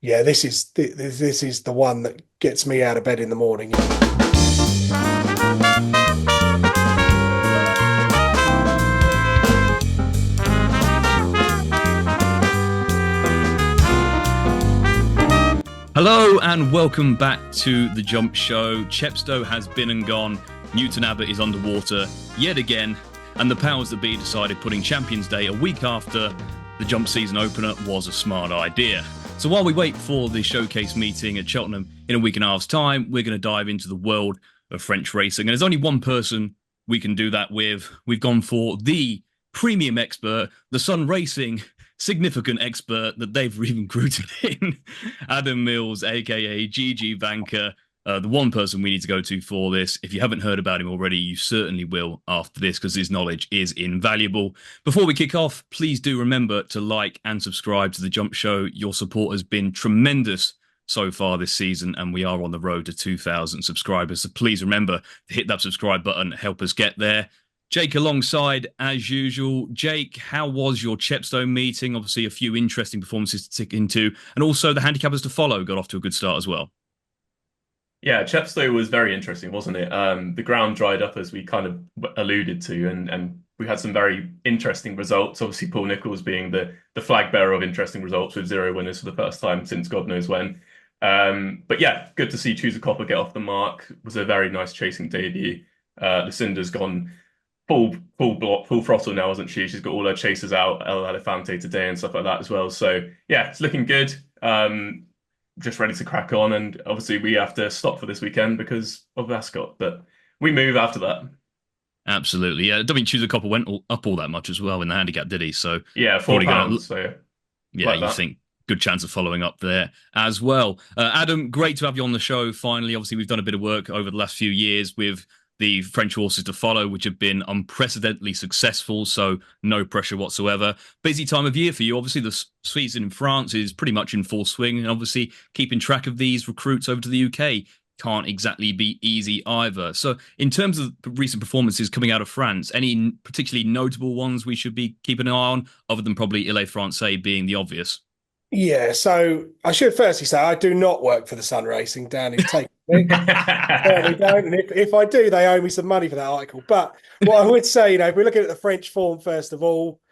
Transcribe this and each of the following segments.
Yeah, this is the one that gets me out of bed in the morning. Hello and welcome back to the Jump Show. Chepstow has been and gone. Newton Abbot is underwater yet again, and the powers that be decided putting Champions Day a week after the jump season opener was a smart idea. So while we wait for the showcase meeting at Cheltenham in a week and a half's time, we're going to dive into the world of French racing. And there's only one person we can do that with. We've gone for the premium expert, the Sun Racing significant expert that they've recruited in, Adam Mills, aka GeeGeeBanker, the one person we need to go to for this. If you haven't heard about him already, you certainly will after this, because his knowledge is invaluable. Before we kick off, please do remember to like and subscribe to the Jump Show. Your support has been tremendous so far this season, and we are on the road to 2,000 subscribers. So please remember to hit that subscribe button, help us get there. Jake alongside, as usual. Jake, how was your Chepstow meeting? Obviously, a few interesting performances to tick into, and also the handicappers to follow got off to a good start as well. Yeah, Chepstow was very interesting, wasn't it? The ground dried up as we kind of alluded to, and we had some very interesting results. Obviously, Paul Nicholls being the flag bearer of interesting results with 0 winners for the first time since God knows when. But yeah, good to see Choose a Copper get off the mark. It was a very nice chasing debut. Lucinda's gone full throttle now, hasn't she? She's got all her chasers out, El Elefante today and stuff like that as well. So yeah, it's looking good. Just ready to crack on, and obviously we have to stop for this weekend because of Ascot, but we move after that. Absolutely, yeah. I don't mean Choose a Copper went up all that much as well in the handicap, did he? So Yeah, £4. So yeah, like you that. think good chance of following up there as well. Adam, great to have you on the show finally. Obviously, we've done a bit of work over the last few years with the French horses to follow, which have been unprecedentedly successful, so no pressure whatsoever. Busy time of year for you. Obviously, the season in France is pretty much in full swing, and obviously keeping track of these recruits over to the UK can't exactly be easy either. So in terms of recent performances coming out of France, any particularly notable ones we should be keeping an eye on, other than probably Ile Francais being the obvious? Yeah, so I should firstly say I do not work for the Sun Racing. Dan is taking me. Certainly don't. And if I do, they owe me some money for that article. But what I would say, if we're looking at the French form, first of all,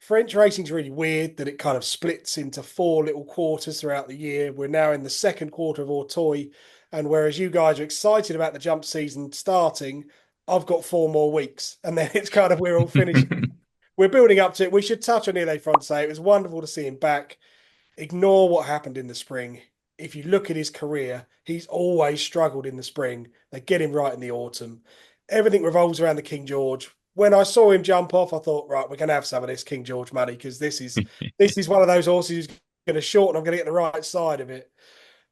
French racing's really weird that it kind of splits into 4 little quarters throughout the year. We're now in the second quarter of Auteuil. And whereas you guys are excited about the jump season starting, I've got 4 more weeks. And then it's kind of, we're all finished. We're building up to it. We should touch on Ile Francais. It was wonderful to see him back. Ignore what happened in the spring. If you look at his career, he's always struggled in the spring. They get him right in the autumn. Everything revolves around the King George. When I saw him jump off, I thought, right, we're going to have some of this King George money, because this is one of those horses who's going to short, and I'm going to get the right side of it.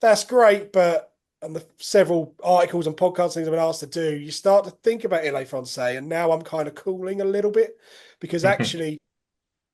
That's great, but and the several articles and podcast things I've been asked to do, you start to think about Ile Francais, and now I'm kind of cooling a little bit, because actually,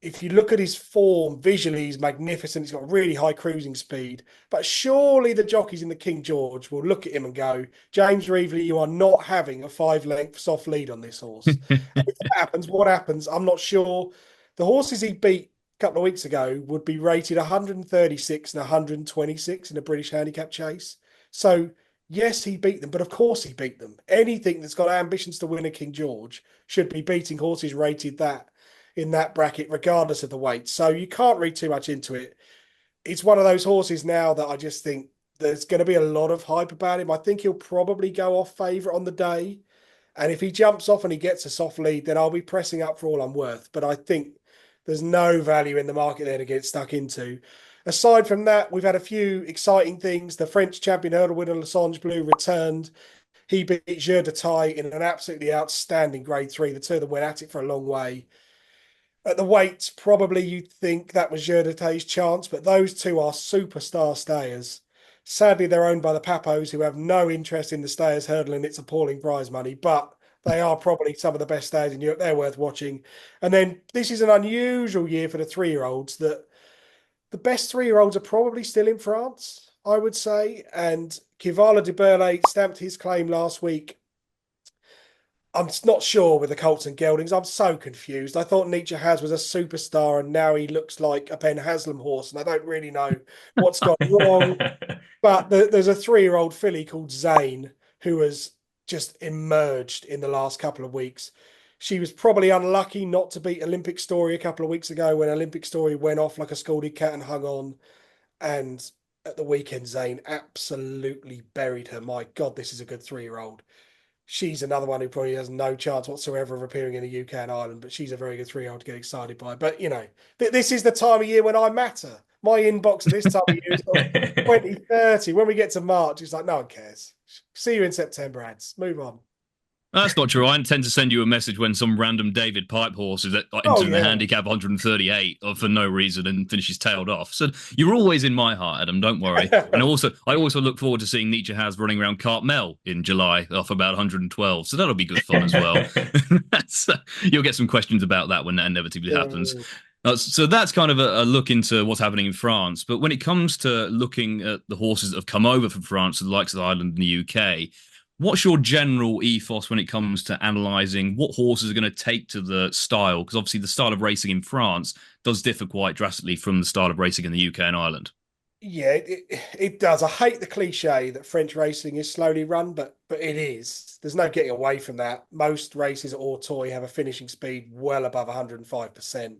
if you look at his form visually, he's magnificent. He's got really high cruising speed. But surely the jockeys in the King George will look at him and go, James Reevely, you are not having a 5 length soft lead on this horse. And if that happens, what happens? I'm not sure. The horses he beat a couple of weeks ago would be rated 136 and 126 in a British handicap chase. So, yes, he beat them, but of course he beat them. Anything that's got ambitions to win a King George should be beating horses rated that in that bracket, regardless of the weight. So you can't read too much into it. It's one of those horses now that I just think there's going to be a lot of hype about him. I think he'll probably go off favourite on the day. And if he jumps off and he gets a soft lead, then I'll be pressing up for all I'm worth. But I think there's no value in the market there to get stuck into. Aside from that, we've had a few exciting things. The French champion hurdle winner, Lasange Bleu, returned. He beat Jeu de Taille in an absolutely outstanding grade 3. The two of them went at it for a long way. At the weights, probably you'd think that was Jeu de Taille's chance, but those two are superstar stayers. Sadly, they're owned by the Papos, who have no interest in the stayers hurdle and its appalling prize money, but they are probably some of the best stayers in Europe. They're worth watching. And then this is an unusual year for the 3-year-olds, that the best 3-year-olds are probably still in France, I would say. And Kivala de Burle stamped his claim last week. I'm not sure with the Colts and Geldings. I'm so confused. I thought Nietzsche Has was a superstar, and now he looks like a Ben Haslam horse, and I don't really know what's gone wrong. But there's a 3-year-old filly called Zane who has just emerged in the last couple of weeks. She was probably unlucky not to beat Olympic Story a couple of weeks ago when Olympic Story went off like a scalded cat and hung on. And at the weekend, Zane absolutely buried her. My God, this is a good 3-year-old. She's another one who probably has no chance whatsoever of appearing in the UK and Ireland, but she's a very good 3-year-old to get excited by. But, this is the time of year when I matter. My inbox at this time of year is 2030. When we get to March, it's like, no one cares. See you in September, ads. Move on. That's not true. I tend to send you a message when some random David Pipe horse is entering the handicap 138 for no reason and finishes tailed off. So you're always in my heart, Adam. Don't worry. And I also look forward to seeing Nietzsche Has running around Cartmel in July off about 112. So that'll be good fun as well. You'll get some questions about that when that inevitably happens. So that's kind of a look into what's happening in France. But when it comes to looking at the horses that have come over from France, the likes of Ireland and the UK, what's your general ethos when it comes to analysing what horses are going to take to the style? Because obviously the style of racing in France does differ quite drastically from the style of racing in the UK and Ireland. Yeah, it does. I hate the cliche that French racing is slowly run, but it is. There's no getting away from that. Most races at Auteuil have a finishing speed well above 105%.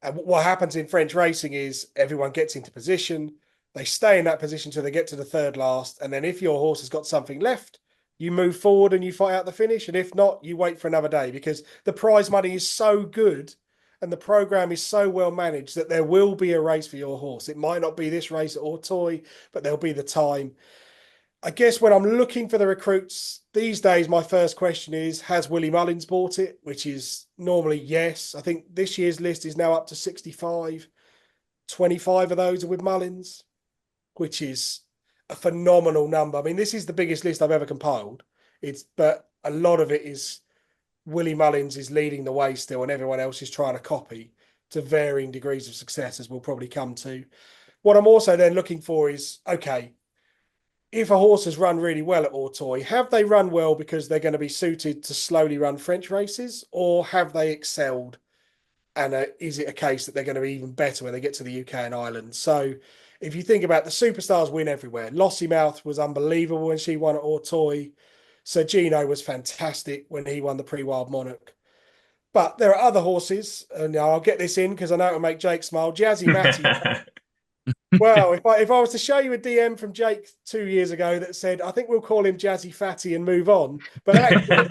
And what happens in French racing is everyone gets into position. They stay in that position till they get to the third last. And then if your horse has got something left, you move forward and you fight out the finish. And if not, you wait for another day because the prize money is so good and the program is so well managed that there will be a race for your horse. It might not be this race at Auteuil, but there'll be the time. I guess when I'm looking for the recruits these days, my first question is, has Willie Mullins bought it? Which is normally yes. I think this year's list is now up to 65. 25 of those are with Mullins, which is a phenomenal number. I mean, this is the biggest list I've ever compiled. But a lot of it is Willie Mullins is leading the way still, and everyone else is trying to copy to varying degrees of success, as we'll probably come to. What I'm also then looking for is, okay, if a horse has run really well at Auteuil, have they run well because they're going to be suited to slowly run French races, or have they excelled? And is it a case that they're going to be even better when they get to the UK and Ireland? So if you think about the superstars win everywhere, Lossiemouth was unbelievable when she won at Auteuil. Sir Gino was fantastic when he won the Prix Wild Monarch. But there are other horses, and I'll get this in because I know it'll make Jake smile. Jazzy Matty. Well, if I was to show you a DM from Jake 2 years ago that said, I think we'll call him Jazzy Fatty and move on. But actually,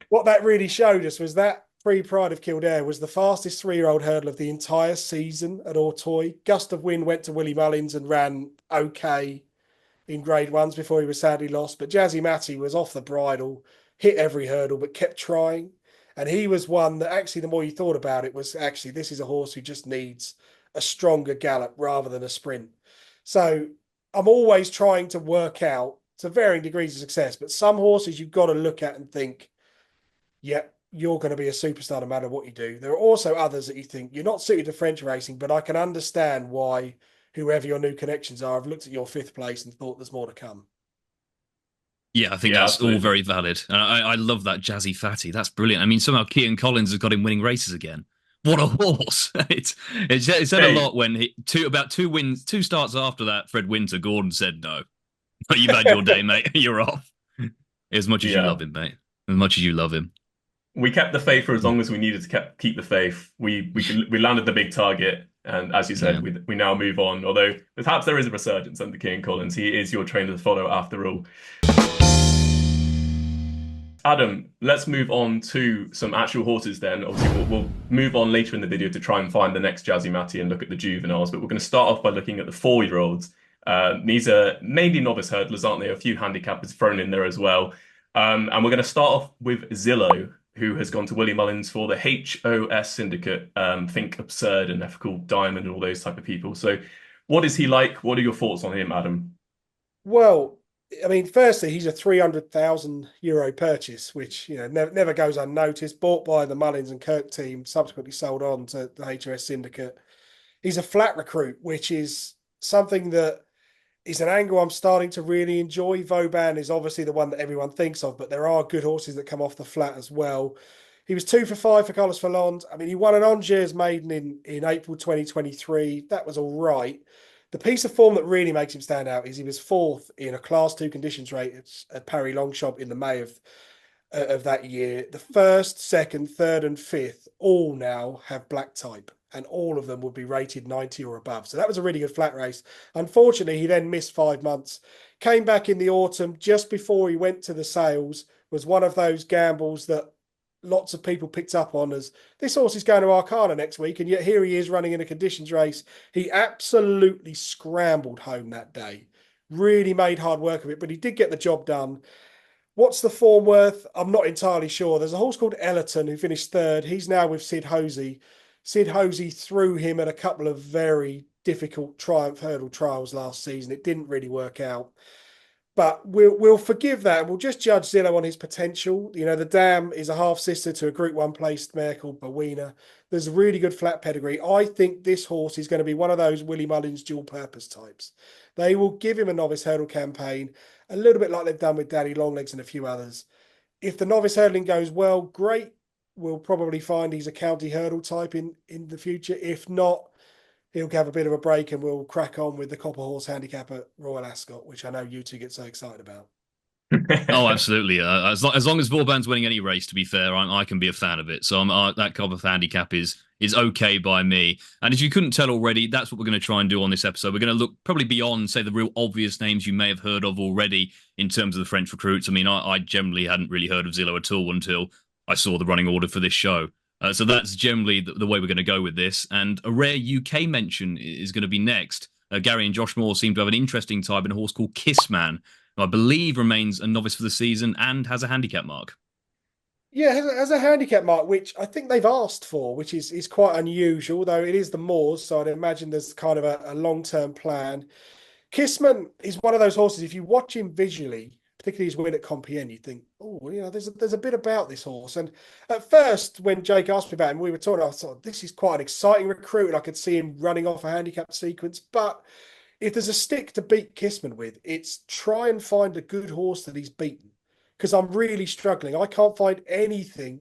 what that really showed us was that Pride of Kildare was the fastest 3-year-old hurdle of the entire season at Auteuil. Gust of Wind went to Willie Mullins and ran okay in grade ones before he was sadly lost. But Jazzy Matty was off the bridle, hit every hurdle, but kept trying. And he was one that actually, the more you thought about it, was actually, this is a horse who just needs a stronger gallop rather than a sprint. So I'm always trying to work out to varying degrees of success, but some horses you've got to look at and think, yeah, you're going to be a superstar no matter what you do. There are also others that you think you're not suited to French racing, but I can understand why whoever your new connections are have looked at your 5th place and thought there's more to come. Yeah, I think that's absolutely all very valid. And I love that Jazzy Fatty. That's brilliant. I mean, somehow Keaton Collins has got him winning races again. What a horse! It said a lot when about 2 starts after that. Fred Winter, Gordon said no. You've had your day, mate. You're off. As much as you love him, mate. As much as you love him. We kept the faith for as long as we needed to keep the faith. We landed the big target, and as you said, we now move on. Although perhaps there is a resurgence under Keaton Collins. He is your trainer to follow after all. Adam, let's move on to some actual horses then. Obviously, we'll move on later in the video to try and find the next Jazzy Matty and look at the juveniles, but we're going to start off by looking at the 4-year-olds. These are mainly novice hurdlers, aren't they? A few handicappers thrown in there as well. And we're going to start off with Zillow, who has gone to Willie Mullins for the HOS Syndicate. Think Absurd and Ethical Diamond and all those type of people. So what is he like? What are your thoughts on him, Adam? Well, I mean, firstly, he's a €300,000 purchase, which never goes unnoticed. Bought by the Mullins and Kirk team, subsequently sold on to the HOS Syndicate. He's a flat recruit, which is something that is an angle I'm starting to really enjoy. Vauban is obviously the one that everyone thinks of, but there are good horses that come off the flat as well. He was 2 for 5 for Carlos Ferland. I mean, he won an Angers maiden in April 2023. That was all right. The piece of form that really makes him stand out is he was fourth in a Class 2 conditions rate at Paris Longchamp in the May of that year. The first, second, third, and fifth all now have black type, and all of them would be rated 90 or above. So that was a really good flat race. Unfortunately, he then missed 5 months, came back in the autumn just before he went to the sales, was one of those gambles that lots of people picked up on as this horse is going to Arcana next week, and yet here he is running in a conditions race. He absolutely scrambled home that day, really made hard work of it, but he did get the job done. What's the form worth? I'm not entirely sure. There's a horse called Ellerton who finished third. He's now with Sid Hosey. Sid Hosey threw him at a couple of very difficult Triumph Hurdle trials last season. It didn't really work out. But we'll forgive that. We'll just judge Zillow on his potential. You know, the Dam is a half sister to a Group 1 placed mare called Bowena. There's a really good flat pedigree. I think this horse is going to be one of those Willie Mullins dual purpose types. They will give him a novice hurdle campaign, a little bit like they've done with Daddy Longlegs and a few others. If the novice hurdling goes well, great. We'll probably find he's a county hurdle type in the future. If not, he'll have a bit of a break and we'll crack on with the Copper Horse Handicap at Royal Ascot, which I know you two get so excited about. Oh, absolutely. As long as Vauban's winning any race, to be fair, I can be a fan of it. So that Copper handicap is okay by me. And as you couldn't tell already, that's what we're going to try and do on this episode. We're going to look probably beyond, say, the real obvious names you may have heard of already in terms of the French recruits. I mean, I generally hadn't really heard of Zillow at all until I saw the running order for this show. So that's generally the way we're going to go with this. And a rare UK mention is going to be next. Gary and Josh Moore seem to have an interesting type in a horse called Kissman, who I believe remains a novice for the season and has a handicap mark. Yeah, has a handicap mark, which I think they've asked for, which is quite unusual, though it is the Moors, so I'd imagine there's kind of a long-term plan. Kissman is one of those horses, if you watch him visually, particularly his win at Compiègne, you think, oh, you know, there's a bit about this horse. And at first, when Jake asked me about him, we were talking, I thought, this is quite an exciting recruit, and I could see him running off a handicap sequence. But if there's a stick to beat Kissman with, it's try and find a good horse that he's beaten. Because I'm really struggling. I can't find anything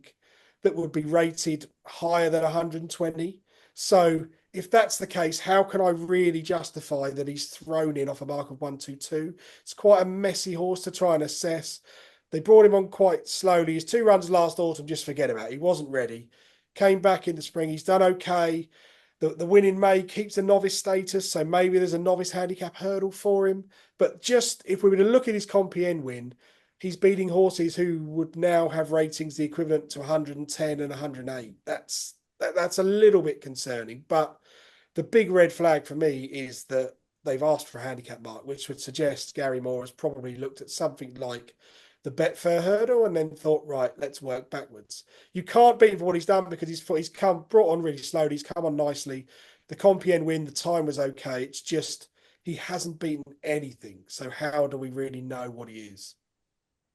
that would be rated higher than 120. So if that's the case, how can I really justify that he's thrown in off a mark of 122? It's quite a messy horse to try and assess. They brought him on quite slowly. His 2 runs last autumn, just forget about it. He wasn't ready. Came back in the spring. He's done okay. The win in May keeps a novice status, so maybe there's a novice handicap hurdle for him. But just if we were to look at his Compiègne win, he's beating horses who would now have ratings the equivalent to 110 and 108. That's a little bit concerning. But the big red flag for me is that they've asked for a handicap mark, which would suggest Gary Moore has probably looked at something like the Betfair hurdle and then thought, right, let's work backwards. You can't beat him for what he's done because he's brought on really slowly. He's come on nicely. The Compiègne win, the time was okay. It's just he hasn't beaten anything. So how do we really know what he is?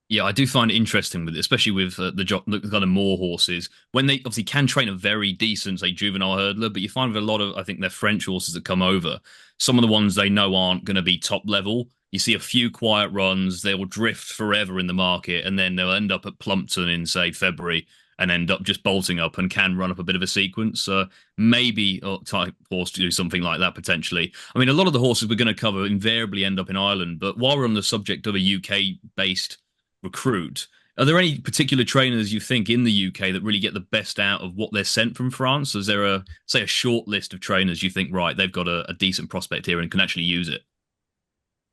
Yeah, I do find it interesting with it, especially with the kind of more horses, when they obviously can train a very decent, say, juvenile hurdler, but you find with a lot of, I think they're French horses that come over, some of the ones they know aren't going to be top level. You see a few quiet runs, they will drift forever in the market, and then they'll end up at Plumpton in, say, February and end up just bolting up and can run up a bit of a sequence. Maybe type horse to do something like that potentially. I mean, a lot of the horses we're going to cover invariably end up in Ireland, but while we're on the subject of a UK-based recruit, are there any particular trainers you think in the UK that really get the best out of what they're sent from France? Is there a short list of trainers you think, right, they've got a decent prospect here and can actually use it?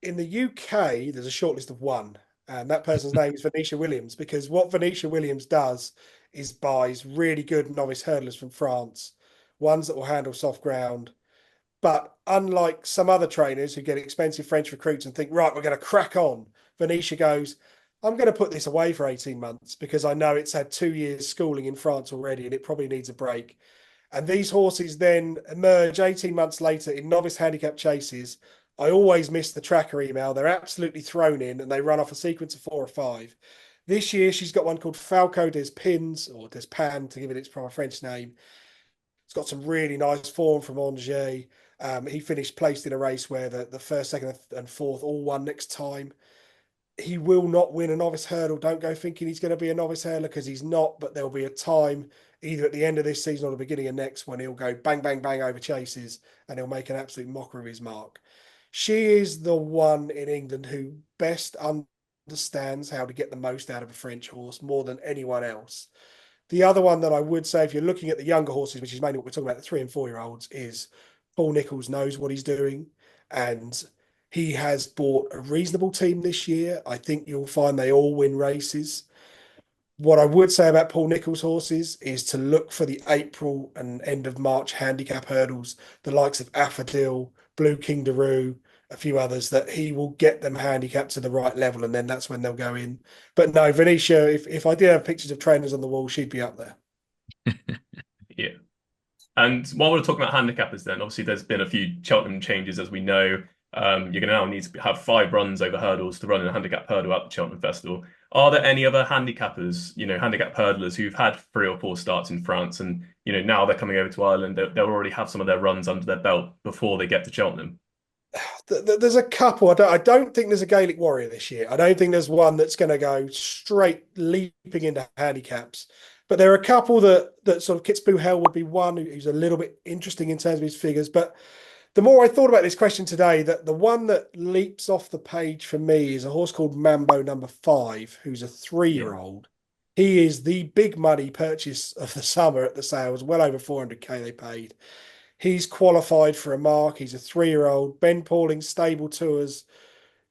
In the UK, there's a short list of one, and that person's name is Venetia Williams, because what Venetia Williams does is buys really good novice hurdlers from France, ones that will handle soft ground. But unlike some other trainers who get expensive French recruits and think, right, we're going to crack on, Venetia goes, I'm going to put this away for 18 months because I know it's had 2 years schooling in France already and it probably needs a break. And these horses then emerge 18 months later in novice handicap chases. I always miss the tracker email. They're absolutely thrown in and they run off a sequence of 4 or 5. This year, she's got one called Falco des Pins, or des Pan to give it its proper French name. It's got some really nice form from Angers. He finished placed in a race where the first, second, and fourth all won next time. He will not win a novice hurdle. Don't go thinking he's going to be a novice hurdler, because he's not. But there'll be a time, either at the end of this season or the beginning of next, when he'll go bang, bang, bang over chases, and he'll make an absolute mockery of his mark. She is the one in England who best understands how to get the most out of a French horse, more than anyone else. The other one that I would say, if you're looking at the younger horses, which is mainly what we're talking about, the 3 and 4 year olds, is Paul Nicholls knows what he's doing, and he has bought a reasonable team this year. I think you'll find they all win races. What I would say about Paul Nicholls' horses is to look for the April and end of March handicap hurdles, the likes of Affodil, Blue King Daru, a few others, that he will get them handicapped to the right level, and then that's when they'll go in. But no, Venetia, if I did have pictures of trainers on the wall, she'd be up there. Yeah. And while we're talking about handicappers, then obviously there's been a few Cheltenham changes, as we know. You're going to now need to have 5 runs over hurdles to run in a handicap hurdle at the Cheltenham Festival. Are there any other handicappers, handicap hurdlers who've had 3 or 4 starts in France, and now they're coming over to Ireland? They'll already have some of their runs under their belt before they get to Cheltenham. There's a couple. I don't think there's a Gaelic Warrior this year. I don't think there's one that's going to go straight leaping into handicaps. But there are a couple that sort of Kitzbühel Hell would be one who's a little bit interesting in terms of his figures. But the more I thought about this question today, that the one that leaps off the page for me is a horse called Mambo number 5, who's a 3-year-old. He is the big money purchase of the summer at the sales, well over 400k they paid. He's qualified for a mark. He's a 3-year-old. Ben Pauling Stable Tours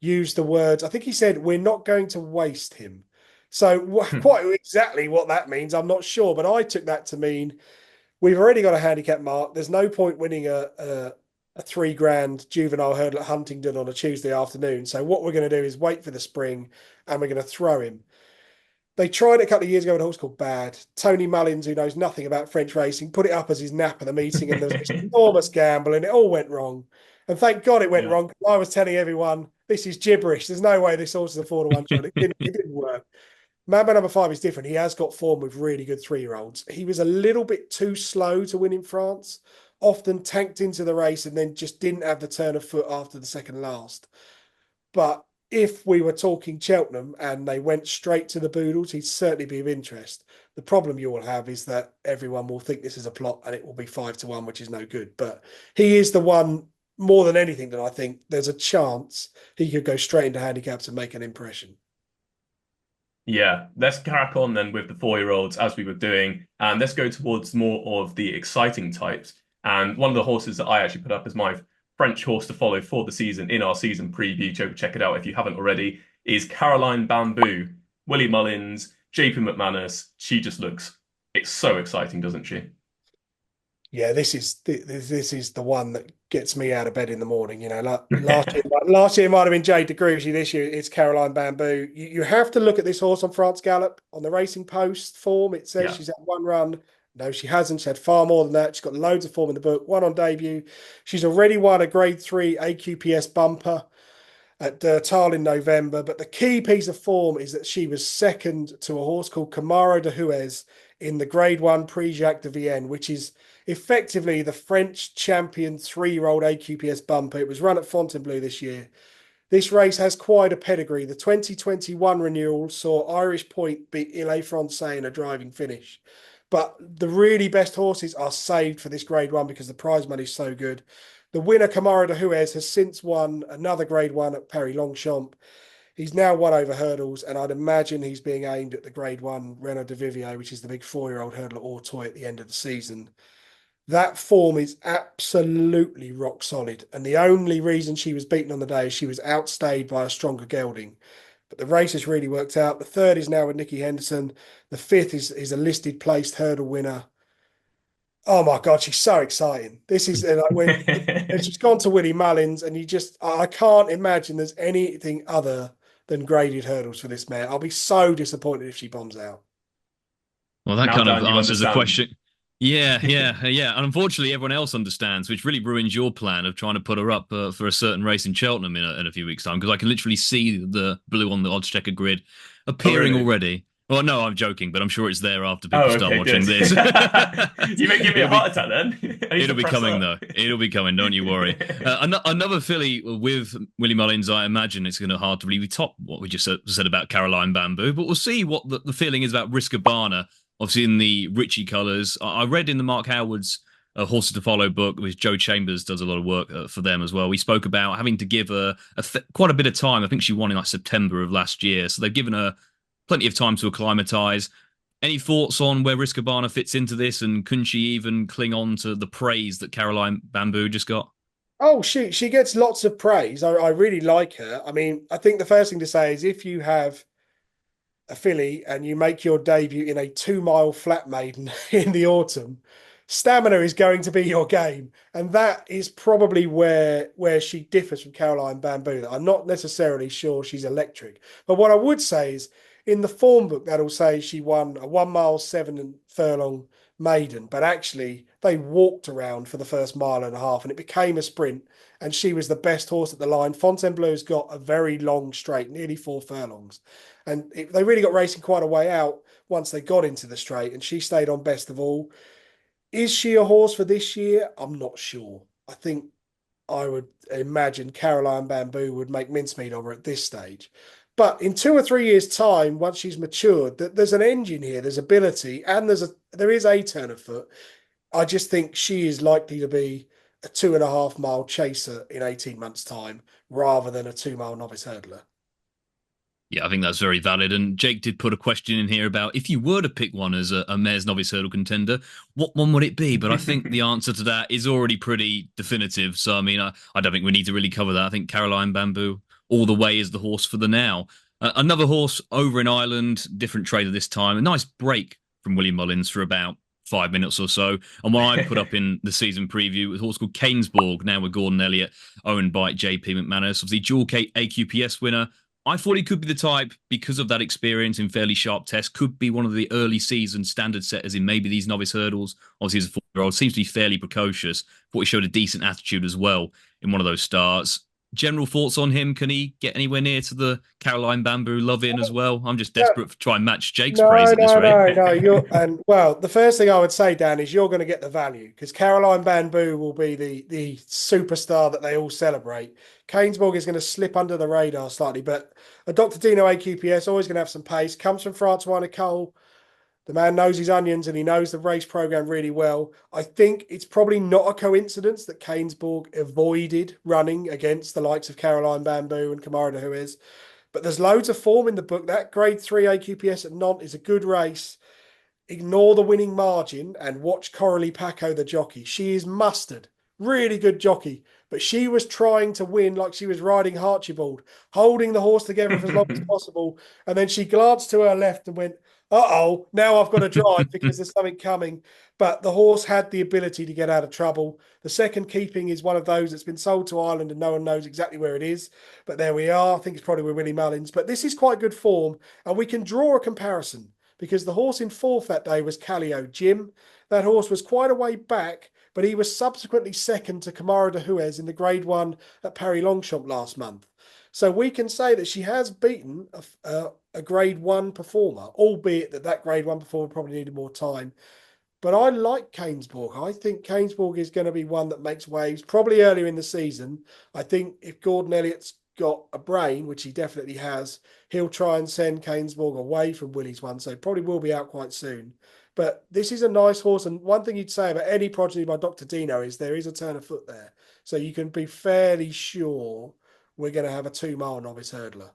used the words, I think he said, "We're not going to waste him." So quite exactly what that means, I'm not sure. But I took that to mean we've already got a handicap mark. There's no point winning a $3,000 juvenile hurdle at Huntingdon on a Tuesday afternoon. So what we're going to do is wait for the spring, and we're going to throw him. They tried it a couple of years ago with a horse called Bad. Tony Mullins, who knows nothing about French racing, put it up as his nap at the meeting, and there was this enormous gamble, and it all went wrong. And thank God it went wrong. I was telling everyone, this is gibberish. There's no way this horse is a 4-to-1 shot. It didn't work. Mambo number 5 is different. He has got form with really good 3-year-olds. He was a little bit too slow to win in France, often tanked into the race and then just didn't have the turn of foot after the second last. But if we were talking Cheltenham and they went straight to the Boodles, he'd certainly be of interest. The problem you will have is that everyone will think this is a plot, and it will be 5-to-1, which is no good. But he is the one, more than anything, that I think there's a chance he could go straight into handicaps and make an impression. Yeah, let's crack on then with the 4-year-olds, as we were doing, and let's go towards more of the exciting types. And one of the horses that I actually put up as my French horse to follow for the season in our season preview, check it out if you haven't already, is Caroline Bamboo. Willie Mullins, JP McManus. She just looks, it's so exciting, doesn't she? Yeah, this is the one that gets me out of bed in the morning. Last year might have been Jade de Grugy. This year it's Caroline Bamboo. You have to look at this horse on France Gallop. On the Racing Post form, it says she's had 1 run. No, she hasn't. She had far more than that. She's got loads of form in the book. 1 on debut. She's already won a Grade 3 AQPS bumper at Tal in November. But the key piece of form is that she was second to a horse called Camaro de Huez in the Grade 1 Prix Jacques de Vienne, which is effectively the French champion 3-year-old AQPS bumper. It was run at Fontainebleau this year. This race has quite a pedigree. The 2021 renewal saw Irish Point beat Ile Francais in a driving finish. But the really best horses are saved for this Grade 1 because the prize money is so good. The winner, Camaro de Huez, has since won another Grade 1 at Paris Longchamp. He's now won over hurdles, and I'd imagine he's being aimed at the Grade 1 Renaud de Vivier, which is the big 4-year-old hurdle at Auteuil at the end of the season. That form is absolutely rock solid. And the only reason she was beaten on the day is she was outstayed by a stronger gelding. But the race has really worked out. The 3rd is now with Nicky Henderson. The 5th is a listed placed hurdle winner. Oh my God, she's so exciting. This is like when she's gone to Willie Mullins, and I can't imagine there's anything other than graded hurdles for this mare. I'll be so disappointed if she bombs out. Well, that kind of answers the question. Yeah. And unfortunately, everyone else understands, which really ruins your plan of trying to put her up for a certain race in Cheltenham in a few weeks' time, because I can literally see the blue on the odds checker grid appearing already. Well, no, I'm joking, but I'm sure it's there after people Oh, start okay, good. watching this. You may give me a It'll be heart attack then. I need to it'll be press coming up. though. It'll be coming. Don't you worry. Another filly with Willie Mullins. I imagine it's going to hard to really top what we just said about Caroline Bamboo, but we'll see what the feeling is about Riscabana. Obviously, in the Ritchie colours. I read in the Mark Howard's Horses to Follow book, which Joe Chambers does a lot of work for them as well. We spoke about having to give her quite a bit of time. I think she won in like September of last year, so they've given her plenty of time to acclimatise. Any thoughts on where Riscabana fits into this, and can she even cling on to the praise that Caroline Bamboo just got? Oh, she gets lots of praise. I really like her. I mean, I think the first thing to say is if you have a filly and you make your debut in a 2 mile flat maiden in the autumn, stamina is going to be your game. And that is probably where she differs from Caroline Bamboo. I'm not necessarily sure she's electric. But what I would say is in the form book, that'll say she won a 1 mile, 7 furlong maiden, but actually they walked around for the first mile and a half and it became a sprint. And she was the best horse at the line. Fontainebleau's got a very long straight, nearly 4 furlongs. And they really got racing quite a way out once they got into the straight, and she stayed on best of all. Is she a horse for this year? I'm not sure. I think I would imagine Caroline Bamboo would make mincemeat of her at this stage. But in 2 or 3 years' time, once she's matured, there's an engine here, there's ability, and there is a turn of foot. I just think she is likely to be a 2.5 mile chaser in 18 months' time rather than a 2 mile novice hurdler. Yeah, I think that's very valid. And Jake did put a question in here about if you were to pick one as a Mayor's Novice Hurdle contender, what one would it be? But I think the answer to that is already pretty definitive. So, I mean, I don't think we need to really cover that. I think Caroline Bamboo all the way is the horse for the now. Another horse over in Ireland, different trader this time. A nice break from William Mullins for about 5 minutes or so. And what I put up in the season preview was a horse called Canesborg, now with Gordon Elliott, owned by JP McManus, obviously dual AQPS winner. I thought he could be the type, because of that experience in fairly sharp tests, could be one of the early season standard setters in maybe these novice hurdles. Obviously, as a 4-year-old, seems to be fairly precocious. Thought he showed a decent attitude as well in one of those starts. General thoughts on him? Can he get anywhere near to the Caroline Bamboo love in as well? I'm just Yeah. desperate to try and match Jake's praise No, at this no, rate. no, no. The first thing I would say, Dan, is you're going to get the value because Caroline Bamboo will be the superstar that they all celebrate. Canesborg is going to slip under the radar slightly, but a Dr. Dino AQPS always going to have some pace. Comes from Francois Nicole. The man knows his onions and he knows the race program really well. I think it's probably not a coincidence that Canesborg avoided running against the likes of Caroline Bamboo and Kamara de Huez. But there's loads of form in the book. That grade 3 AQPS at Nantes is a good race. Ignore the winning margin and watch Coralie Paco, the jockey. She is mustard. Really good jockey. But she was trying to win like she was riding Archibald, holding the horse together for as long as possible. And then she glanced to her left and went, uh-oh, now I've got to drive because there's something coming. But the horse had the ability to get out of trouble. The second keeping is one of those that's been sold to Ireland and no one knows exactly where it is. But there we are. I think it's probably with Willie Mullins. But this is quite good form. And we can draw a comparison because the horse in fourth that day was Callio Jim. That horse was quite a way back, but he was subsequently second to Kamara de Huez in the grade 1 at Paris Longchamp last month. So we can say that she has beaten a grade 1 performer, albeit that grade 1 performer probably needed more time. But I like Canesborg. I think Canesborg is going to be one that makes waves probably earlier in the season. I think if Gordon Elliott's got a brain, which he definitely has, he'll try and send Canesborg away from Willie's one. So probably will be out quite soon. But this is a nice horse. And one thing you'd say about any progeny by Dr. Dino is there is a turn of foot there. So you can be fairly sure we're going to have a 2 mile novice hurdler.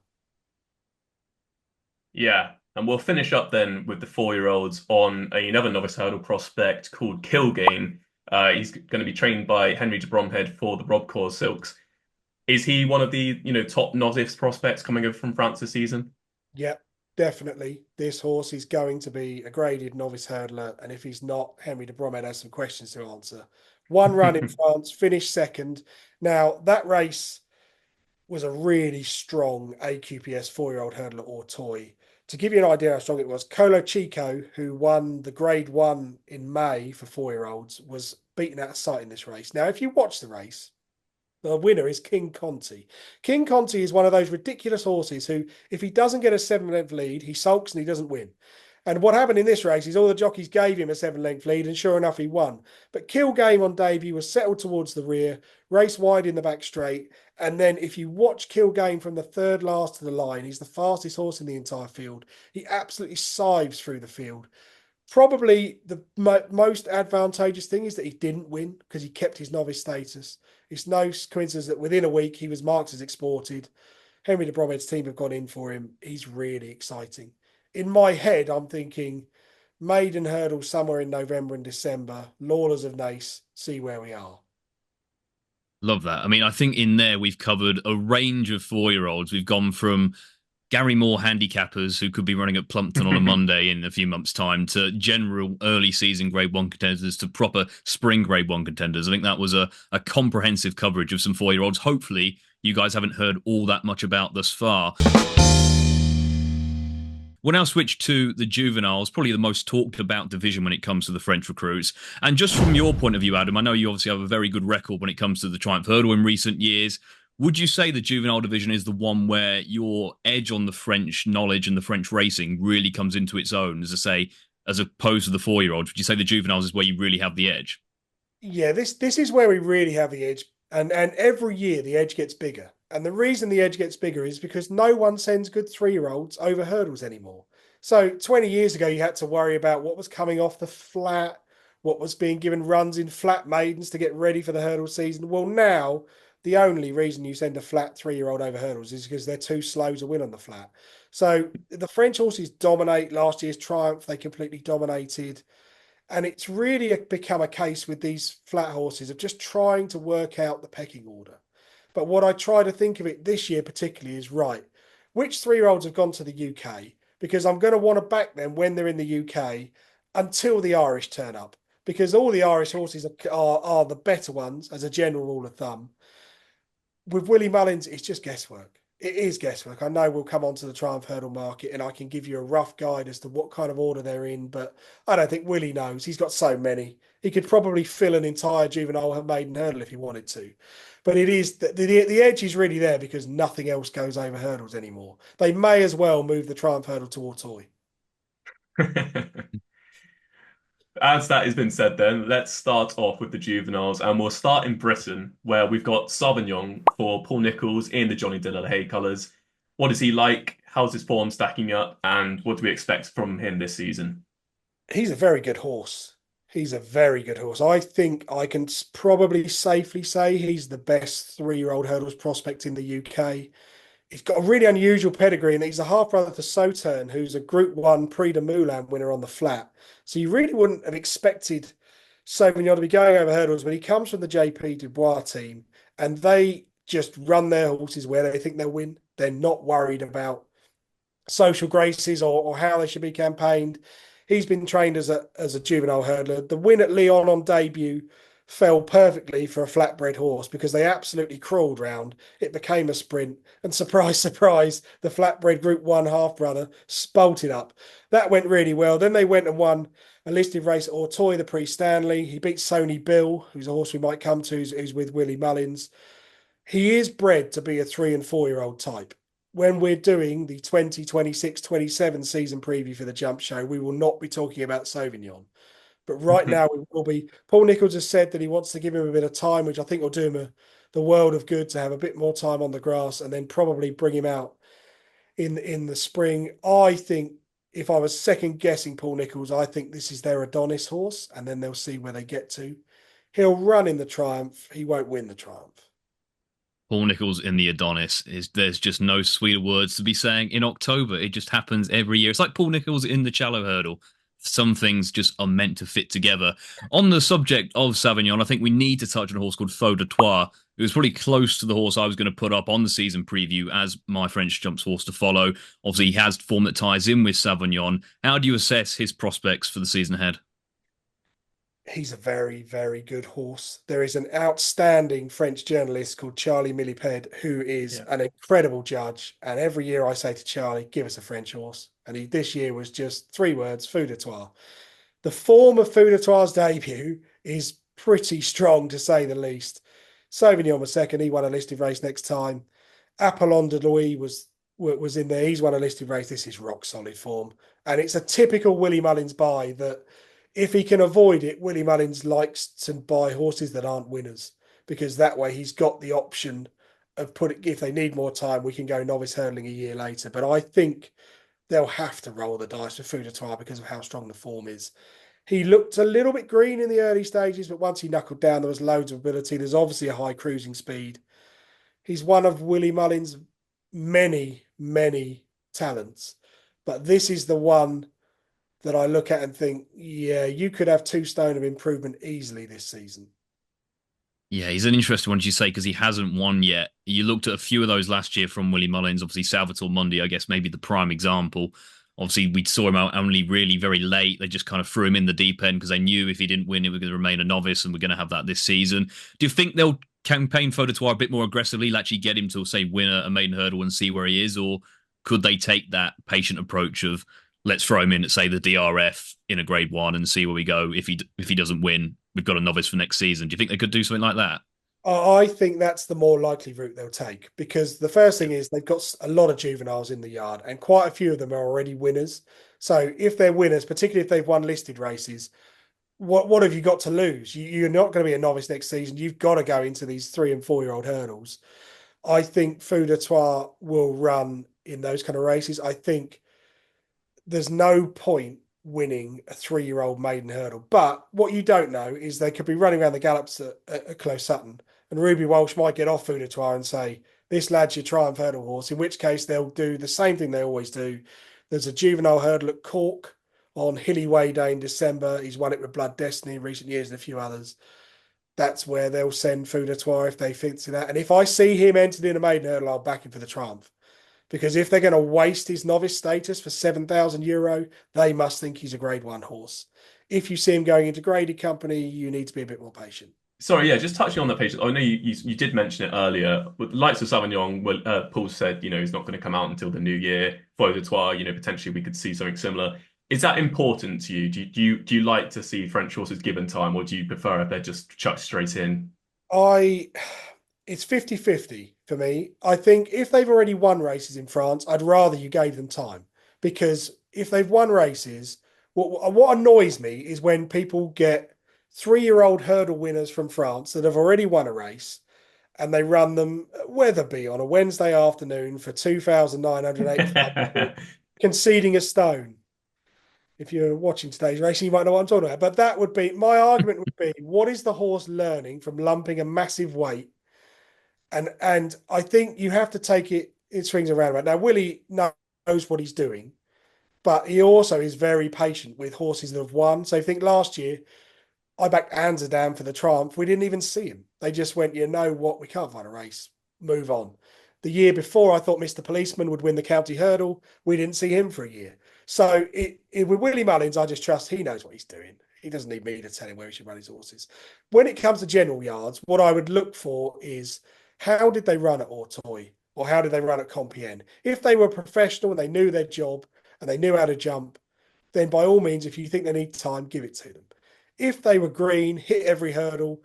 Yeah, and we'll finish up then with the 4-year-olds on another novice hurdle prospect called Kilgane. He's going to be trained by Henry de Bromhead for the Robcour Silks. Is he one of the top novice prospects coming over from France this season? Yep, definitely. This horse is going to be a graded novice hurdler, and if he's not, Henry de Bromhead has some questions to answer. One run in France, finished second. Now that race was a really strong AQPS 4-year-old hurdler or toy. To give you an idea how strong it was, Colo Chico, who won the grade 1 in May for 4-year-olds, was beaten out of sight in this race. Now, if you watch the race, The winner is King Conti. King Conti is one of those ridiculous horses who, if he doesn't get a 7-length lead, he sulks and he doesn't win. And what happened in this race is all the jockeys gave him a 7-length lead, and sure enough, he won. But Kill Game on debut was settled towards the rear, race wide in the back straight. And then if you watch Kill Game from the third last to the line, he's the fastest horse in the entire field. He absolutely scythes through the field. Probably the most advantageous thing is that he didn't win because he kept his novice status. It's no coincidence that within a week he was marked as exported. Henry de Bromhead's team have gone in for him. He's really exciting. In my head, I'm thinking maiden hurdle somewhere in November and December, Lawlers of Naas, see where we are. Love that. I mean, I think in there we've covered a range of 4-year-olds. We've gone from Gary Moore handicappers who could be running at Plumpton on a Monday in a few months' time to general early season Grade 1 contenders to proper spring Grade 1 contenders. I think that was a comprehensive coverage of some 4-year-olds. Hopefully, you guys haven't heard all that much about thus far. We'll now switch to the juveniles, probably the most talked about division when it comes to the French recruits. And just from your point of view, Adam, I know you obviously have a very good record when it comes to the Triumph Hurdle in recent years. Would you say the juvenile division is the one where your edge on the French knowledge and the French racing really comes into its own, as opposed to the 4-year-olds? Would you say the juveniles is where you really have the edge? Yeah, this is where we really have the edge. And every year the edge gets bigger. And the reason the edge gets bigger is because no one sends good 3-year-olds over hurdles anymore. So 20 years ago, you had to worry about what was coming off the flat, what was being given runs in flat maidens to get ready for the hurdle season. Well, now the only reason you send a flat 3-year-old over hurdles is because they're too slow to win on the flat. So the French horses dominate. Last year's Triumph, they completely dominated. And it's really become a case with these flat horses of just trying to work out the pecking order. But what I try to think of it this year particularly is, right, which 3-year-olds have gone to the UK? Because I'm going to want to back them when they're in the UK until the Irish turn up. Because all the Irish horses are the better ones, as a general rule of thumb. With Willie Mullins, it's just guesswork. It is guesswork. I know we'll come on to the Triumph Hurdle market and I can give you a rough guide as to what kind of order they're in, but I don't think Willie knows. He's got so many. He could probably fill an entire juvenile maiden hurdle if he wanted to. But it is the edge is really there because nothing else goes over hurdles anymore. They may as well move the Triumph Hurdle to Auteuil. As that has been said, then let's start off with the juveniles, and we'll start in Britain, where we've got Sauvignon for Paul Nicholls in the Johnny De La Haye colours. What is he like? How's his form stacking up? And what do we expect from him this season? He's a very good horse. He's a very good horse. I think I can probably safely say he's the best 3-year-old hurdles prospect in the UK. He's got a really unusual pedigree, and he's a half brother to Sauternes, who's a Group 1 Prix de Moulin winner on the flat. So you really wouldn't have expected Sauvignon to be going over hurdles, but he comes from the JP Dubois team, and they just run their horses where they think they'll win. They're not worried about social graces or how they should be campaigned. He's been trained as a juvenile hurdler. The win at Lyon on debut fell perfectly for a flatbred horse because they absolutely crawled round. It became a sprint, and surprise, surprise, the flatbred Group 1 half brother spolted up. That went really well. Then they went and won a listed race at Auteuil, the Prix Stanley. He beat Sony Bill, who's a horse we might come to, who's with Willie Mullins. He is bred to be a 3- and 4-year-old type. When we're doing the 2026-27 season preview for the Jump Show, we will not be talking about Sauvignon. But right now, it will be. Paul Nicholls has said that he wants to give him a bit of time, which I think will do him the world of good to have a bit more time on the grass and then probably bring him out in the spring. I think if I was second guessing Paul Nicholls, I think this is their Adonis horse, and then they'll see where they get to. He'll run in the Triumph. He won't win the Triumph. Paul Nicholls in the Adonis there's just no sweeter words to be saying in October. It just happens every year. It's like Paul Nicholls in the Challow Hurdle. Some things just are meant to fit together. On the subject of Sauvignon, I think we need to touch on a horse called Faux de Trois. It was probably close to the horse I was going to put up on the season preview as my French jumps horse to follow. Obviously, he has form that ties in with Sauvignon. How do you assess his prospects for the season ahead? He's a very, very good horse. There is an outstanding French journalist called Charlie Millipede, who is an incredible judge. And every year I say to Charlie, give us a French horse. And this year was just 3 words, Fou de Trois. The form of Fou de Trois' debut is pretty strong, to say the least. Sauvignon was second. He won a listed race next time. Apollon de Louis was in there. He's won a listed race. This is rock solid form. And it's a typical Willie Mullins buy that if he can avoid it, Willie Mullins likes to buy horses that aren't winners, because that way he's got the option of if they need more time, we can go novice hurdling a year later. But I think they'll have to roll the dice with Fou de Trois because of how strong the form is. He looked a little bit green in the early stages, but once he knuckled down, there was loads of ability. There's obviously a high cruising speed. He's one of Willie Mullins' many, many talents. But this is the one that I look at and think, yeah, you could have 2 stone of improvement easily this season. Yeah, he's an interesting one, as you say, because he hasn't won yet. You looked at a few of those last year from Willie Mullins. Obviously, Salvatore Mundi, I guess, maybe the prime example. Obviously, we saw him out only really very late. They just kind of threw him in the deep end because they knew if he didn't win, it was going to remain a novice, and we're going to have that this season. Do you think they'll campaign Fou de Trois a bit more aggressively, actually get him to, say, win a maiden hurdle and see where he is? Or could they take that patient approach of, let's throw him in at, say, the DRF in a grade 1 and see where we go? If he doesn't win, we've got a novice for next season. Do you think they could do something like that? I think that's the more likely route they'll take, because the first thing is they've got a lot of juveniles in the yard and quite a few of them are already winners. So if they're winners, particularly if they've won listed races, what have you got to lose? You're not going to be a novice next season. You've got to go into these 3 and 4-year-old hurdles. I think Fou de Trois will run in those kind of races. I think there's no point winning a 3-year-old maiden hurdle. But what you don't know is they could be running around the gallops at Close Sutton, and Ruby Walsh might get off Fou de Trois and say, this lad's your triumph hurdle horse, in which case they'll do the same thing they always do. There's a juvenile hurdle at Cork on Hilly Way Day in December. He's won it with Blood Destiny in recent years and a few others. That's where they'll send Fou de Trois if they fancy that. And if I see him entered in a maiden hurdle, I'll back him for the triumph. Because if they're going to waste his novice status for €7,000, they must think he's a grade 1 horse. If you see him going into graded company, you need to be a bit more patient. Sorry, yeah, just touching on that page. I know you did mention it earlier. With the likes of Sauvignon, Paul said, he's not going to come out until the new year. Fou de Trois, potentially we could see something similar. Is that important to you? Do you like to see French horses given time, or do you prefer if they're just chucked straight in? It's 50-50 for me. I think if they've already won races in France, I'd rather you gave them time, because if they've won races, what annoys me is when people get 3-year-old hurdle winners from France that have already won a race and they run them at Wetherby on a Wednesday afternoon for 2,985, conceding a stone. If you're watching today's racing, you might know what I'm talking about. But that would be, my argument would be, what is the horse learning from lumping a massive weight? And I think you have to take it in swings and roundabouts. Now, Willie knows what he's doing, but he also is very patient with horses that have won. So I think last year, I backed Amsterdam for the triumph. We didn't even see him. They just went, you know what, we can't find a race. Move on. The year before, I thought Mr. Policeman would win the county hurdle. We didn't see him for a year. So with Willie Mullins, I just trust he knows what he's doing. He doesn't need me to tell him where he should run his horses. When it comes to general yards, what I would look for is, how did they run at Auteuil, or how did they run at Compiègne? If they were professional and they knew their job and they knew how to jump, then by all means, if you think they need time, give it to them. If they were green, hit every hurdle,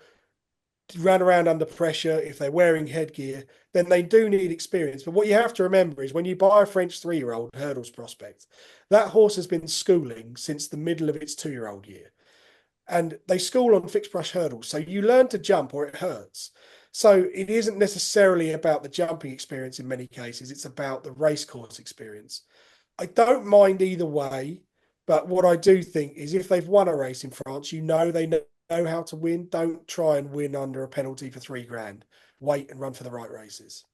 ran around under pressure, if they're wearing headgear, then they do need experience. But what you have to remember is when you buy a French 3-year-old hurdles prospect, that horse has been schooling since the middle of its 2-year-old year. And they school on fixed brush hurdles. So you learn to jump or it hurts. So it isn't necessarily about the jumping experience in many cases. It's about the racecourse experience. I don't mind either way. But what I do think is if they've won a race in France, they know how to win. Don't try and win under a penalty for $3,000. Wait and run for the right races.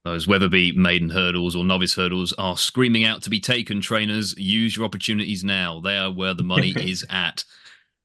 Those Wetherby maiden hurdles or novice hurdles are screaming out to be taken, trainers. Use your opportunities now. They are where the money is at.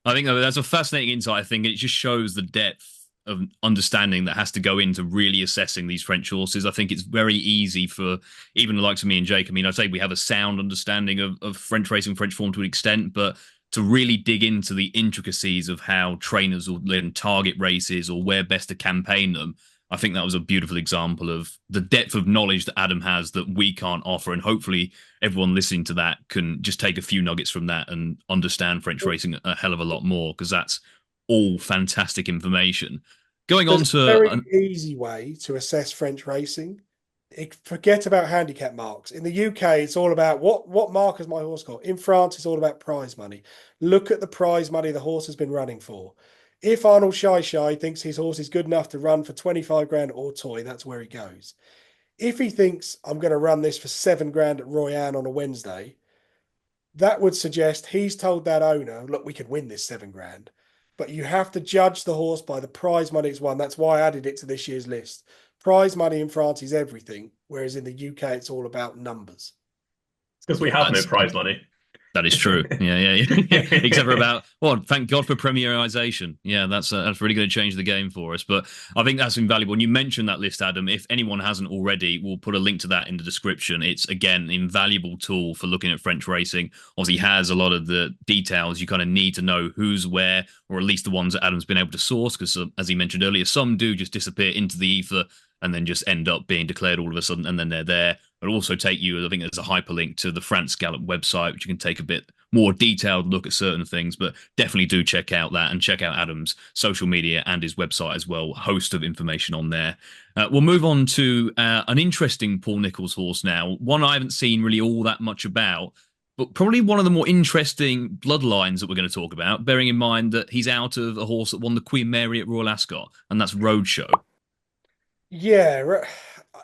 I think that's a fascinating insight, I think. It just shows the depth of understanding that has to go into really assessing these French horses. I think it's very easy for even the likes of me and Jake. I mean, I'd say we have a sound understanding of French racing, French form to an extent, but to really dig into the intricacies of how trainers will then target races or where best to campaign them, I think that was a beautiful example of the depth of knowledge that Adam has that we can't offer. And hopefully everyone listening to that can just take a few nuggets from that and understand French racing a hell of a lot more, because that's all fantastic information. Going on There's a to very easy way to assess French racing. Forget about handicap marks. In the UK, it's all about what mark has my horse got. In France, it's all about prize money. Look at the prize money the horse has been running for. If Arnold Shy thinks his horse is good enough to run for 25 grand or toy, that's where he goes. If he thinks I'm going to run this for 7 grand at Royan on a Wednesday, that would suggest he's told that owner, look, we could win this 7 grand. But you have to judge the horse by the prize money it's won. That's why I added it to this year's list. Prize money in France is everything, whereas in the UK, it's all about numbers. because we have no prize money. That is true. Yeah. Except for about, well, thank God for premierization. Yeah, that's really going to change the game for us. But I think that's invaluable. And you mentioned that list, Adam. If anyone hasn't already, we'll put a link to that in the description. It's, again, an invaluable tool for looking at French racing. Obviously, has a lot of the details. You kind of need to know who's where, or at least the ones that Adam's been able to source, because as he mentioned earlier, some do just disappear into the ether and then just end up being declared all of a sudden, and then they're there. But also take you, I think there's a hyperlink to the France Gallop website, which you can take a bit more detailed look at certain things, but definitely do check out that and check out Adam's social media and his website as well. Host of information on there. We'll move on to an interesting Paul Nicholls horse now. One I haven't seen really all that much about, but probably one of the more interesting bloodlines that we're going to talk about, bearing in mind that he's out of a horse that won the Queen Mary at Royal Ascot, and that's Roadshow. Yeah.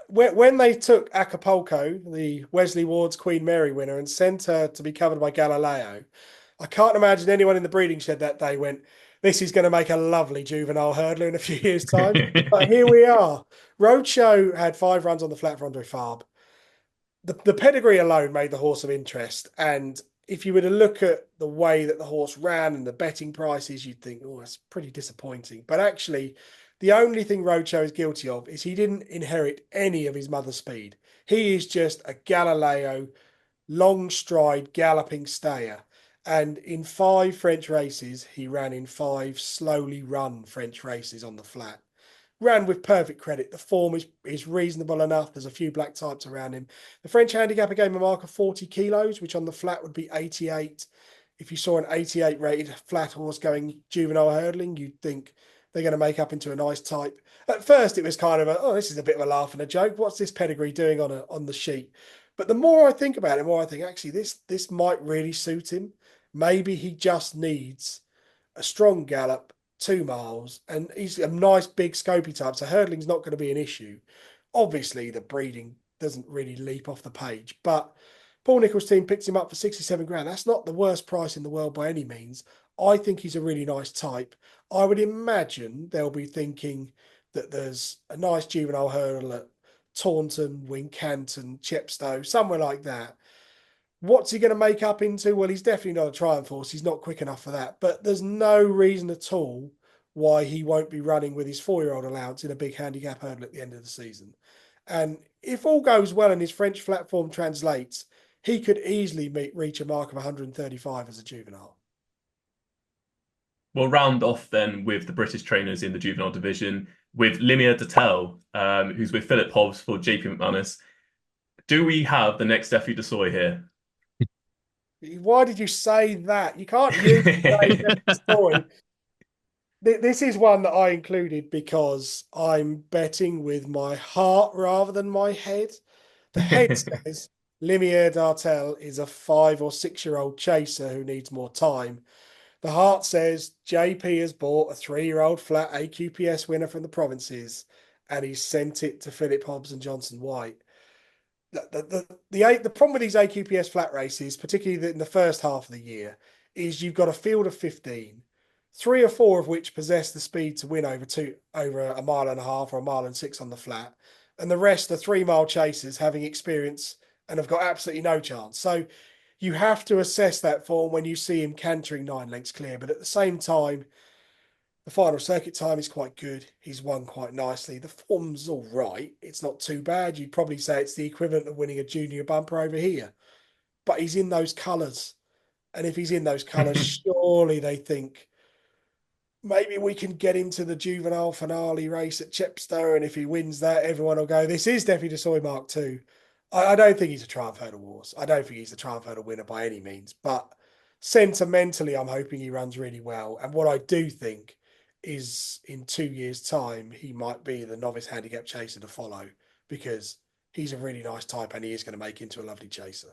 When they took Acapulco, the Wesley Ward's Queen Mary winner, and sent her to be covered by Galileo, I can't imagine anyone in the breeding shed that day went, this is going to make a lovely juvenile hurdler in a few years' time. But here we are. Roadshow had 5 runs on the flat for Andre Farb. The pedigree alone made the horse of interest. And if you were to look at the way that the horse ran and the betting prices, you'd think, oh, that's pretty disappointing. But actually, the only thing Roadshow is guilty of is he didn't inherit any of his mother's speed. He is just a Galileo, long stride, galloping stayer. And in 5 French races, he ran in 5 slowly run French races on the flat. Ran with perfect credit. The form is reasonable enough. There's a few black types around him. The French handicapper gave him a mark of 40 kilos, which on the flat would be 88. If you saw an 88 rated flat horse going juvenile hurdling, you'd think they're going to make up into a nice type. At first, it was kind of this is a bit of a laugh and a joke. What's this pedigree doing on the sheet? But the more I think about it, the more I think actually this might really suit him. Maybe he just needs a strong gallop, 2 miles, and he's a nice big scopy type. So hurdling's not going to be an issue. Obviously, the breeding doesn't really leap off the page, but Paul Nicholls' team picked him up for 67 grand. That's not the worst price in the world by any means. I think he's a really nice type. I would imagine they'll be thinking that there's a nice juvenile hurdle at Taunton, Wincanton, Chepstow, somewhere like that. What's he going to make up into? Well, he's definitely not a Triumph horse. He's not quick enough for that. But there's no reason at all why he won't be running with his 4-year-old allowance in a big handicap hurdle at the end of the season. And if all goes well and his French flat form translates, he could easily reach a mark of 135 as a juvenile. We'll round off then with the British trainers in the juvenile division with Limia Datel, who's with Philip Hobbs for JP McManus. Do we have the next Effie de Soy here? Why did you say that? You can't use the story. This is one that I included because I'm betting with my heart rather than my head. The head says Limier Dartel is a 5 or 6-year-old chaser who needs more time. The heart says JP has bought a 3-year-old flat AQPS winner from the provinces and he's sent it to Philip Hobbs and Johnson White. The problem with these AQPS flat races, particularly in the first half of the year, is you've got a field of 15, 3 or 4 of which possess the speed to win over 1.5 miles or 1.6 miles on the flat, and the rest are 3-mile chasers having experience and have got absolutely no chance. So you have to assess that form when you see him cantering 9 lengths clear. But at the same time, the final circuit time is quite good. He's won quite nicely. The form's all right. It's not too bad. You'd probably say it's the equivalent of winning a junior bumper over here. But he's in those colours. And if he's in those colours, surely they think maybe we can get him to the juvenile finale race at Chepstow. And if he wins that, everyone will go, this is definitely the Soy Mark 2. I don't think he's a Triumph Hurdle horse. I don't think he's a Triumph Hurdle winner by any means. But sentimentally, I'm hoping he runs really well. And what I do think is in 2 years' time, he might be the novice handicap chaser to follow, because he's a really nice type and he is going to make into a lovely chaser.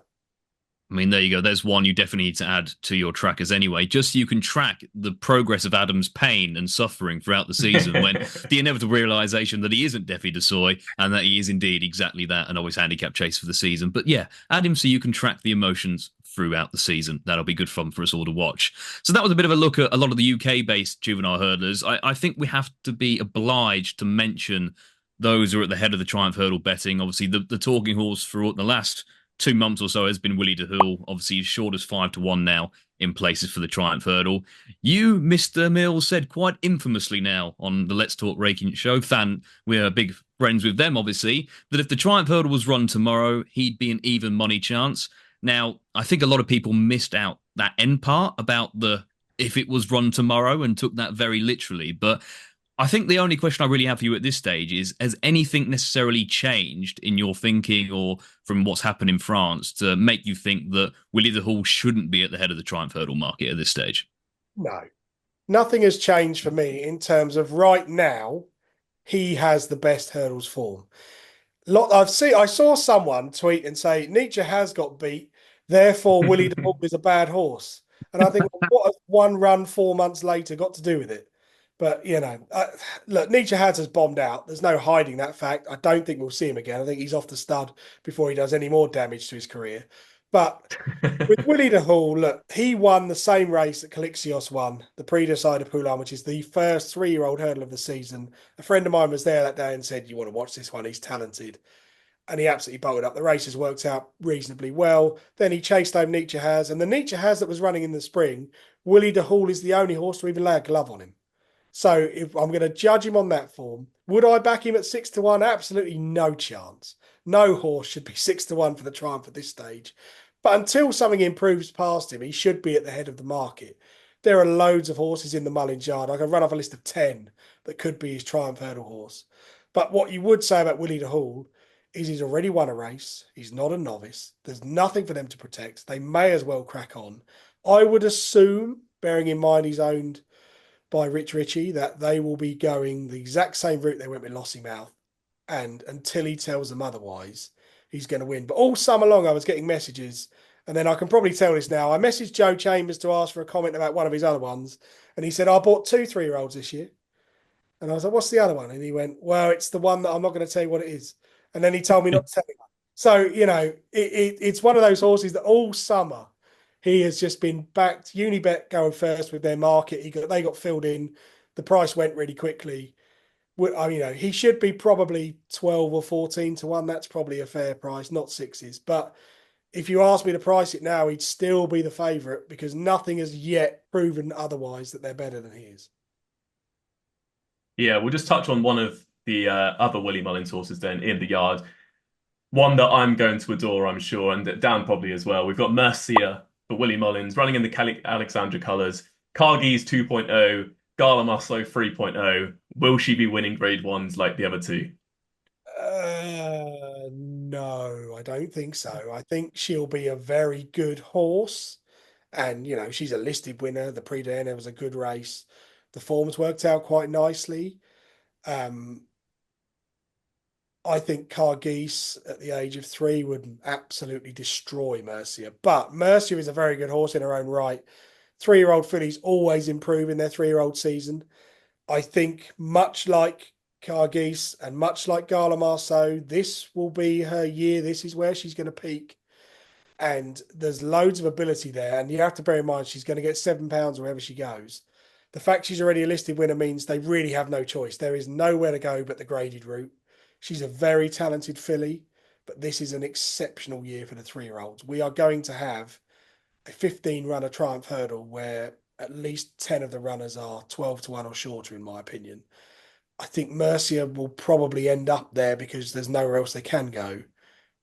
I mean, there you go. There's one you definitely need to add to your trackers anyway, just so you can track the progress of Adam's pain and suffering throughout the season when the inevitable realization that he isn't Defi DeSoy and that he is indeed exactly that, and always handicap chase for the season. But yeah, add him so you can track the emotions throughout the season. That'll be good fun for us all to watch. So that was a bit of a look at a lot of the UK-based juvenile hurdlers. I think we have to be obliged to mention those who are at the head of the Triumph Hurdle betting. Obviously, the talking horse for the last 2 months or so has been Willie de Hul. Obviously, he's short as 5-1 now in places for the Triumph Hurdle. You, Mr. Mills, said quite infamously now on the Let's Talk Raking show, we're big friends with them, obviously, that if the Triumph Hurdle was run tomorrow, he'd be an even money chance. Now, I think a lot of people missed out that end part about the if it was run tomorrow and took that very literally. But I think the only question I really have for you at this stage is, has anything necessarily changed in your thinking or from what's happened in France to make you think that Willie de Hul shouldn't be at the head of the Triumph Hurdle market at this stage? No, nothing has changed for me in terms of right now. He has the best hurdles form. I saw someone tweet and say Nietzsche has got beat, therefore Willie de Hul is a bad horse. And I think, well, what has one run 4 months later got to do with it? But, look, Nietzsche has bombed out. There's no hiding that fact. I don't think we'll see him again. I think he's off the stud before he does any more damage to his career. But with Willie de Hul, look, he won the same race that Calixios won, the Prix de Poulain, which is the first 3-year-old hurdle of the season. A friend of mine was there that day and said, you want to watch this one? He's talented. And he absolutely bolted up. The race has worked out reasonably well. Then he chased home Nietzsche Has. And the Nietzsche Has that was running in the spring, Willie de Hul is the only horse to even lay a glove on him. So if I'm going to judge him on that form, would I back him at 6-1? Absolutely no chance. No horse should be 6-1 for the Triumph at this stage. But until something improves past him, he should be at the head of the market. There are loads of horses in the Mullins yard. I can run off a list of 10 that could be his Triumph Hurdle horse. But what you would say about Willie de Hul is he's already won a race. He's not a novice. There's nothing for them to protect. They may as well crack on. I would assume, bearing in mind he's owned by Rich Ritchie, that they will be going the exact same route they went with Lossiemouth. And until he tells them otherwise, he's going to win. But all summer long, I was getting messages, and then I can probably tell this now. I messaged Joe Chambers to ask for a comment about one of his other ones, and he said, I bought 2 3-year-olds this year. And I was like, what's the other one? And he went, well, it's the one that I'm not going to tell you what it is. And then he told me not to tell him. So, it's one of those horses that all summer he has just been backed. Unibet going first with their market. They got filled in. The price went really quickly. He should be probably 12 or 14-1. That's probably a fair price, not 6s. But if you ask me to price it now, he'd still be the favourite because nothing has yet proven otherwise that they're better than he is. Yeah, we'll just touch on one of the other Willie Mullins horses then in the yard. One that I'm going to adore, I'm sure, and that Dan probably as well. We've got Mercia for Willie Mullins running in the Alexandra colours. Cargies 2.0, Gala Muscle 3.0. Will she be winning grade 1s like the other two? No, I don't think so. I think she'll be a very good horse. And, she's a listed winner. The Prix de La Horse was a good race. The form's worked out quite nicely. I think Cargies at the age of 3 would absolutely destroy Mercia. But Mercia is a very good horse in her own right. 3-year-old fillies always improve in their 3-year-old season. I think much like Cargies and much like Gala Marceau, this will be her year. This is where she's going to peak. And there's loads of ability there. And you have to bear in mind she's going to get £7 wherever she goes. The fact she's already a listed winner means they really have no choice. There is nowhere to go but the graded route. She's a very talented filly, but this is an exceptional year for the 3-year-olds. We are going to have a 15-runner Triumph Hurdle where at least 10 of the runners are 12-1 or shorter, in my opinion. I think Mercia will probably end up there because there's nowhere else they can go.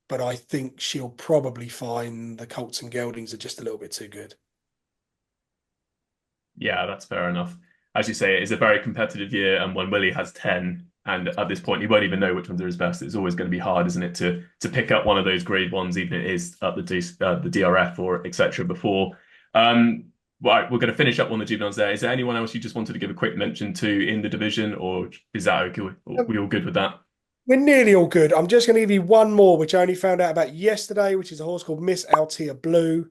But I think she'll probably find the Colts and Geldings are just a little bit too good. Yeah, that's fair enough. As you say, it is a very competitive year, and when Willie has 10, and at this point, he won't even know which ones are his best. It's always going to be hard, isn't it, to pick up one of those grade 1s, even if it is at the DRF or etc. before. Right, we're going to finish up on the juveniles there. Is there anyone else you just wanted to give a quick mention to in the division, or is that okay? Are we all good with that? We're nearly all good. I'm just going to give you one more, which I only found out about yesterday, which is a horse called Miss Altea Blue.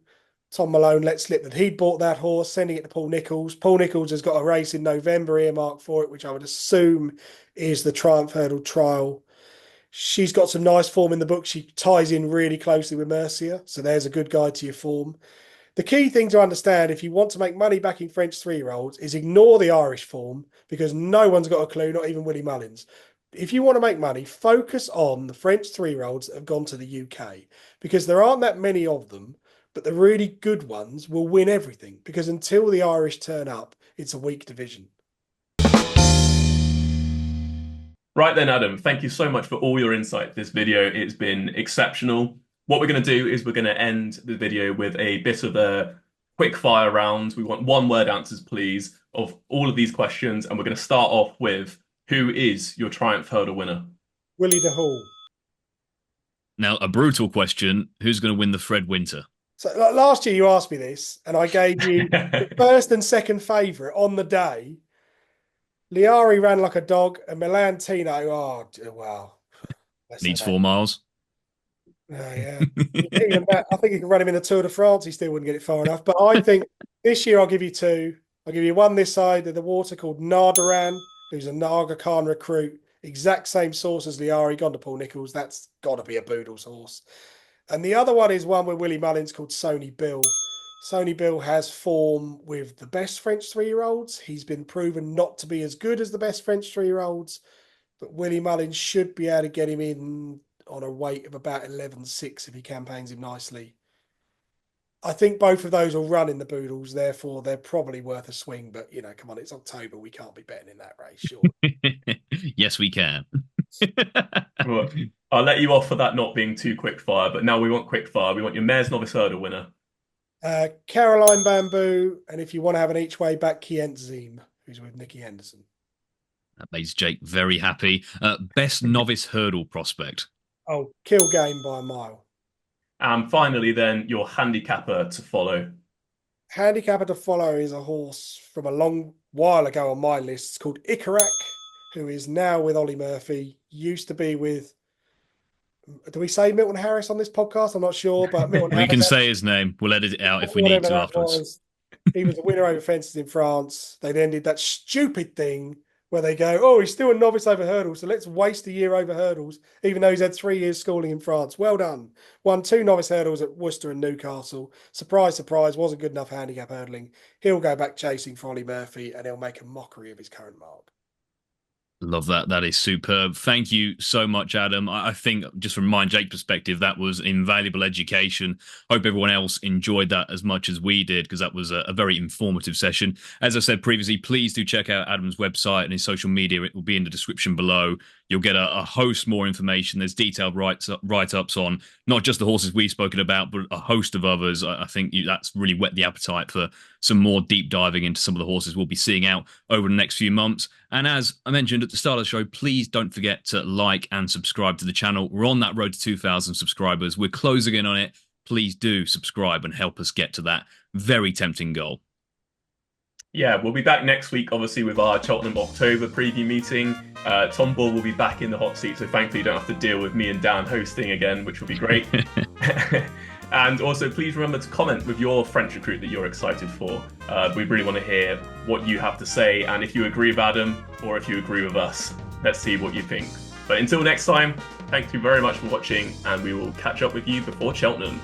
Tom Malone let slip that he'd bought that horse, sending it to Paul Nicholls. Paul Nicholls has got a race in November earmarked for it, which I would assume is the Triumph Hurdle Trial. She's got some nice form in the book. She ties in really closely with Mercia, so there's a good guide to your form. The key thing to understand if you want to make money backing French 3-year-olds is ignore the Irish form, because no one's got a clue, not even Willie Mullins. If you want to make money, focus on the French 3-year-olds that have gone to the UK, because there aren't that many of them, but the really good ones will win everything, because until the Irish turn up, it's a weak division. Right then, Adam, thank you so much for all your insight this video. It's been exceptional. What we're going to do is we're going to end the video with a bit of a quick fire round. We want one-word answers, please, of all of these questions. And we're going to start off with, who is your Triumph Hurdle winner? Willie de Hall. Now, a brutal question. Who's going to win the Fred Winter? So last year you asked me this, and I gave you the first and second favourite on the day. Liari ran like a dog, and Milan Tino, oh, wow. Needs 4 miles. Yeah. I think he can run him in the Tour de France. He still wouldn't get it far enough. But I think this year I'll give you 2. I'll give you one this side of the water called Nardaran, who's a Naga Khan recruit. Exact same source as Liari, gone to Paul Nicholls. That's got to be a Boodles horse. And the other one is one with Willie Mullins called Sony Bill. Sony Bill has form with the best French 3-year-olds. He's been proven not to be as good as the best French 3-year-olds, but Willie Mullins should be able to get him in on a weight of about 11.6 if he campaigns him nicely. I think both of those will run in the Boodles, therefore they're probably worth a swing. But, you know, come on, it's October. We can't be betting in that race, sure. Yes, we can. Well, I'll let you off for that not being too quick fire, but now we want quick fire. We want your Mayor's Novice Hurdle winner. Caroline Bamboo, and if you want to have an each way back, Kient Zim, who's with Nicky Henderson. That makes Jake very happy. Best Novice Hurdle prospect. Oh, Kill Game by a mile. And finally, then, your handicapper to follow. Handicapper to follow is a horse from a long while ago on my list. It's called Ikarak, who is now with Ollie Murphy. Used to be with, do we say Milton Harris on this podcast? I'm not sure, but Milton We can say his name. We'll edit it out if we need to afterwards. He was a winner over fences in France. They then did that stupid thing where they go, oh, he's still a novice over hurdles, so let's waste a year over hurdles, even though he's had 3 years schooling in France. Well done. Won 2 novice hurdles at Worcester and Newcastle. Surprise, surprise, wasn't good enough handicap hurdling. He'll go back chasing for Ollie Murphy, and he'll make a mockery of his current mark. Love that. That is superb. Thank you so much, Adam. I think just from my Jake perspective, that was invaluable education. Hope everyone else enjoyed that as much as we did, because that was a very informative session. As I said previously, please do check out Adam's website and his social media. It will be in the description below. You'll get a host more information. There's detailed write-ups on not just the horses we've spoken about, but a host of others. I think that's really whet the appetite for some more deep diving into some of the horses we'll be seeing out over the next few months. And as I mentioned at the start of the show, please don't forget to like and subscribe to the channel. We're on that road to 2,000 subscribers. We're closing in on it. Please do subscribe and help us get to that very tempting goal. Yeah, we'll be back next week, obviously, with our Cheltenham October preview meeting. Tom Ball will be back in the hot seat, so thankfully you don't have to deal with me and Dan hosting again, which will be great. And also, please remember to comment with your French recruit that you're excited for. We really want to hear what you have to say, and if you agree with Adam or if you agree with us. Let's see what you think. But until next time, thank you very much for watching, and we will catch up with you before Cheltenham.